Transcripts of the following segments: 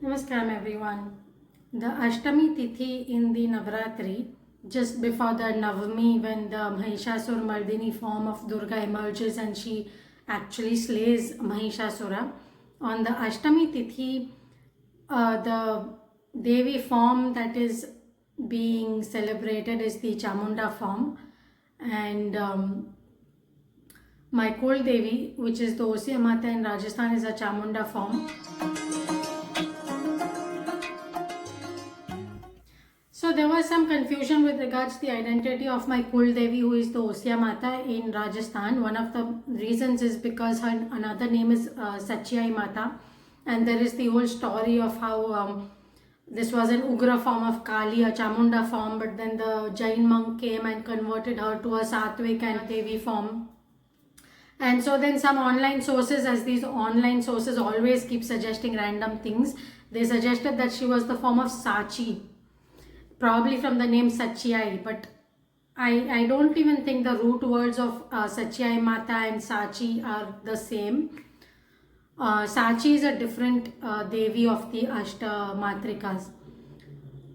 Namaskaram everyone. The Ashtami tithi in the Navratri, just before the Navami, when the Mahishasur Mardini form of Durga emerges and she actually slays Mahishasura. On the Ashtami tithi, the Devi form that is being celebrated is the Chamunda form, and my Kuldevi, which is the Osiya Mata in Rajasthan, is a Chamunda form. So there was some confusion with regards to the identity of my Kuldevi, who is the Osia Mata in Rajasthan. One of the reasons is because her another name is Mata, and there is the whole story of how this was an Ugra form of Kali, a Chamunda form, but then the Jain monk came and converted her to a Satvik and Devi form. And so then some online sources, as these online sources always keep suggesting random things, they suggested that she was the form of Sachi, probably from the name Sachiai, but I don't even think the root words of Sachiai Mata and Sachi are the same. Sachi is a different Devi of the Ashtamatrikas.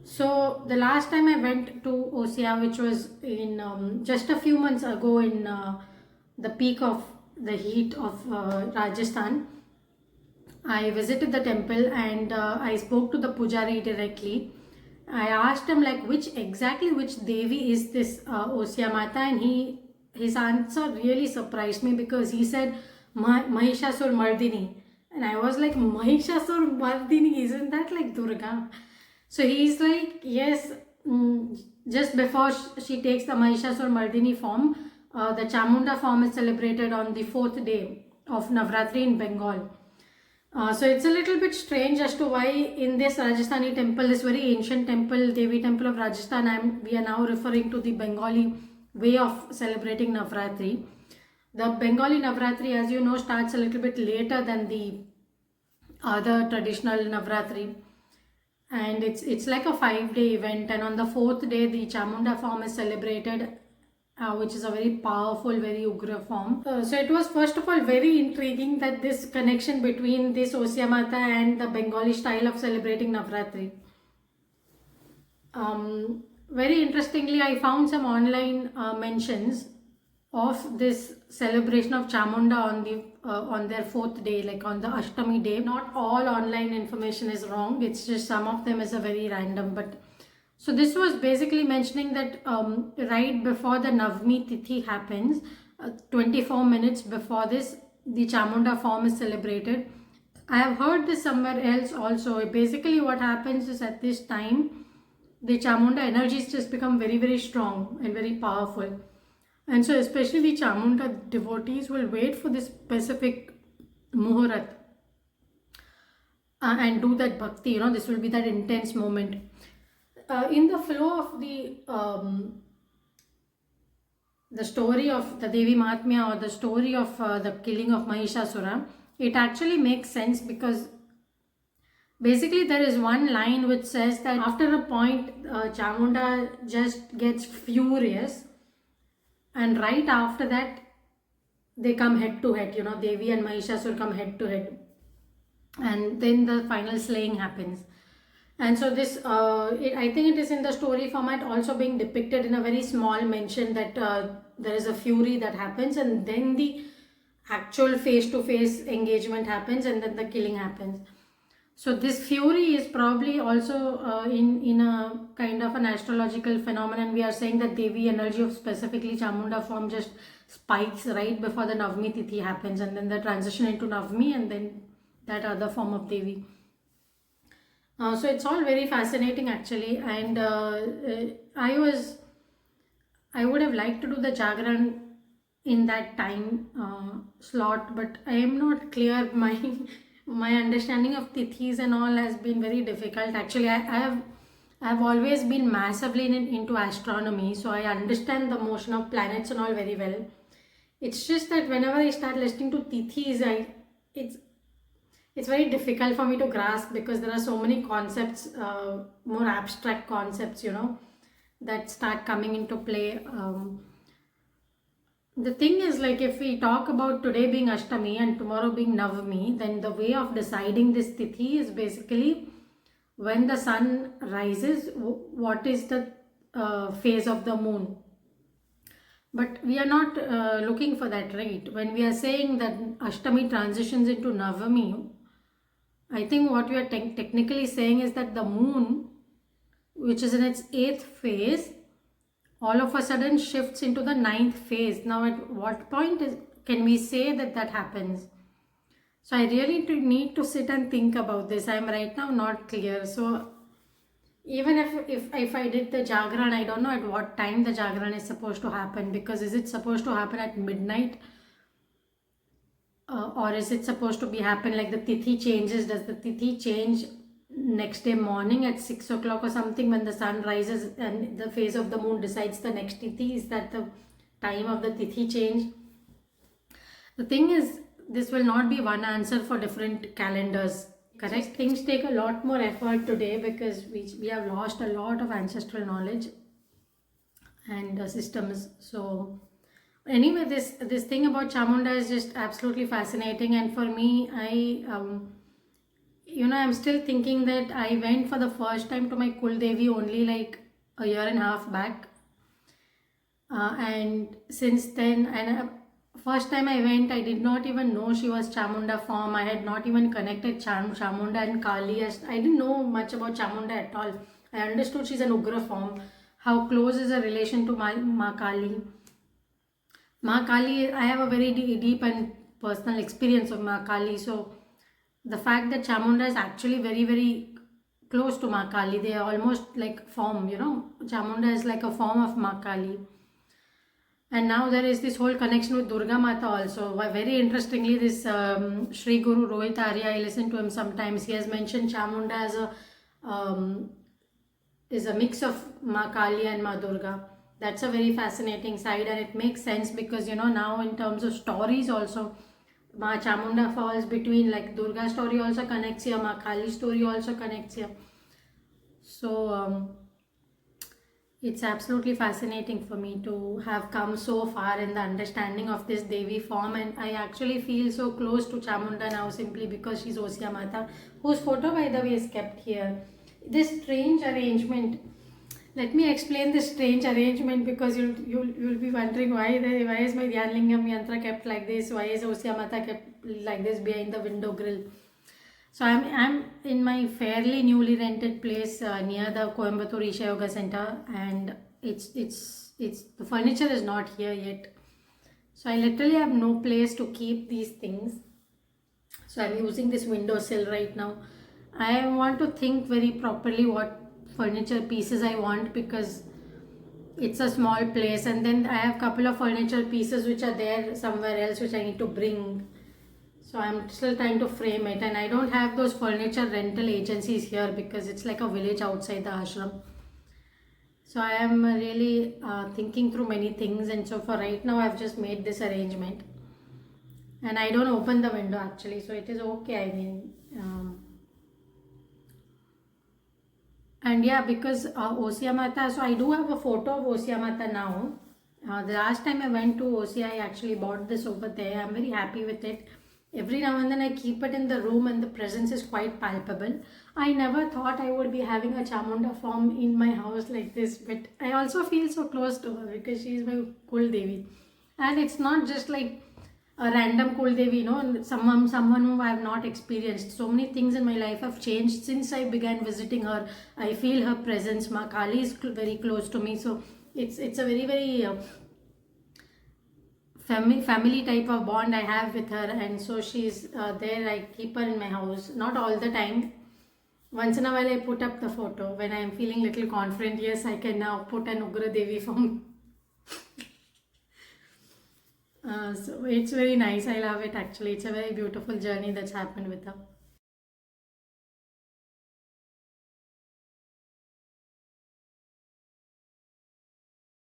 So the last time I went to Osia, which was in just a few months ago in the peak of the heat of Rajasthan, I visited the temple and I spoke to the pujari directly. I asked him like which Devi is this Osia Mata, and his answer really surprised me because he said Mahishasur Mardini, and I was like, Mahishasur Mardini, isn't that like Durga? So he's like, yes, just before she takes the Mahishasur Mardini form, the Chamunda form is celebrated on the 4th day of Navratri in Bengal. So it's a little bit strange as to why in this Rajasthani temple, this very ancient temple, Devi temple of Rajasthan, we are now referring to the Bengali way of celebrating Navratri. The Bengali Navratri, as you know, starts a little bit later than the other traditional Navratri. And it's like a 5-day event, and on the 4th day, the Chamunda form is celebrated, which is a very powerful, very Ugra form. So it was first of all very intriguing that this connection between this Osiya Mata and the Bengali style of celebrating Navratri. Very interestingly, I found some online mentions of this celebration of Chamunda on their 4th day, like on the Ashtami day. Not all online information is wrong, it's just some of them is a very random, but so this was basically mentioning that right before the Navami tithi happens, 24 minutes before this, the Chamunda form is celebrated. I have heard this somewhere else also. Basically what happens is at this time, the Chamunda energies just become very, very strong and very powerful. And so especially the Chamunda devotees will wait for this specific Muhurat and do that bhakti, this will be that intense moment. In the flow of the story of the Devi Mahatmya, or the story of the killing of Mahishasura, it actually makes sense because basically there is one line which says that after a point Chamunda just gets furious, and right after that they come head to head, Devi and Mahishasur come head to head, and then the final slaying happens. And so this, I think it is in the story format also being depicted in a very small mention that there is a fury that happens, and then the actual face-to-face engagement happens, and then the killing happens. So this fury is probably also in a kind of an astrological phenomenon. We are saying that Devi energy of specifically Chamunda form just spikes right before the Navami Tithi happens, and then the transition into Navami, and then that other form of Devi. So it's all very fascinating actually, and I would have liked to do the Jagran in that time slot, but I am not clear. My understanding of Tithis and all has been very difficult. Actually, I have always been massively into astronomy, so I understand the motion of planets and all very well. It's just that whenever I start listening to Tithis, it's very difficult for me to grasp because there are so many concepts, more abstract concepts, that start coming into play. The thing is, like, if we talk about today being Ashtami and tomorrow being Navami, then the way of deciding this tithi is basically when the sun rises, what is the phase of the moon. But we are not looking for that, right? When we are saying that Ashtami transitions into Navami, I think what we are technically saying is that the moon, which is in its 8th phase, all of a sudden shifts into the 9th phase. Now, at what point can we say that that happens? So I really need to sit and think about this. I am right now not clear. So even if I did the Jagran, I don't know at what time the Jagran is supposed to happen, because is it supposed to happen at midnight, or is it supposed to be happen like the tithi changes? Does the tithi change next day morning at 6 o'clock or something when the sun rises and the phase of the moon decides the next tithi? Is that the time of the tithi change? The thing is, this will not be one answer for different calendars. Correct? Things take a lot more effort today because we have lost a lot of ancestral knowledge and systems. So anyway, this thing about Chamunda is just absolutely fascinating, and for me, I'm still thinking that I went for the first time to my Kuldevi only like a year and a half back, and since then, first time I went, I did not even know she was Chamunda form. I had not even connected Chamunda and Kali. I didn't know much about Chamunda at all. I understood she's an Ugra form. How close is her relation to Maa Kali? Maa Kali, I have a very deep and personal experience of Maa Kali. So the fact that Chamunda is actually very, very close to Maa Kali, they are almost like form, Chamunda is like a form of Maa Kali. And now there is this whole connection with Durga Mata also. Very interestingly, this Sri Guru Rohit Arya, I listen to him sometimes. He has mentioned Chamunda as is a mix of Maa Kali and Maa Durga. That's a very fascinating side, and it makes sense because now in terms of stories also, Maa Chamunda falls between, like, Durga story also connects here, Maa Kali story also connects here. So it's absolutely fascinating for me to have come so far in the understanding of this Devi form, and I actually feel so close to Chamunda now simply because she's Osiya Mata, whose photo by the way is kept here. This strange arrangement, let me explain this strange arrangement because you'll be wondering why is my Dhyanlingam yantra kept like this, why is Osiya Mata kept like this behind the window grill. So I'm in my fairly newly rented place near the Coimbatore Isha Yoga Center, and it's the furniture is not here yet. So I literally have no place to keep these things. So I'm using this windowsill right now. I want to think very properly what furniture pieces I want because it's a small place, and then I have a couple of furniture pieces which are there somewhere else which I need to bring. So I'm still trying to frame it, and I don't have those furniture rental agencies here because it's like a village outside the ashram. So I am really thinking through many things, and so for right now I've just made this arrangement, and I don't open the window actually, so it is okay. I mean, and yeah, because Osiya Mata, so I do have a photo of Osiya Mata now. The last time I went to Osia, I actually bought this over there. I'm very happy with it. Every now and then I keep it in the room and the presence is quite palpable. I never thought I would be having a Chamunda form in my house like this, but I also feel so close to her because she is my Kuldevi. And it's not just like a random Kuldevi, someone whom I have not experienced. So many things in my life have changed since I began visiting her. I feel her presence. Maa Kali is very close to me. So it's a very, very family type of bond I have with her, and so she's there. I keep her in my house, not all the time. Once in a while I put up the photo when I am feeling little confident. Yes, I can now put an Ugra Devi form. So it's very nice. I love it actually. It's a very beautiful journey that's happened with her.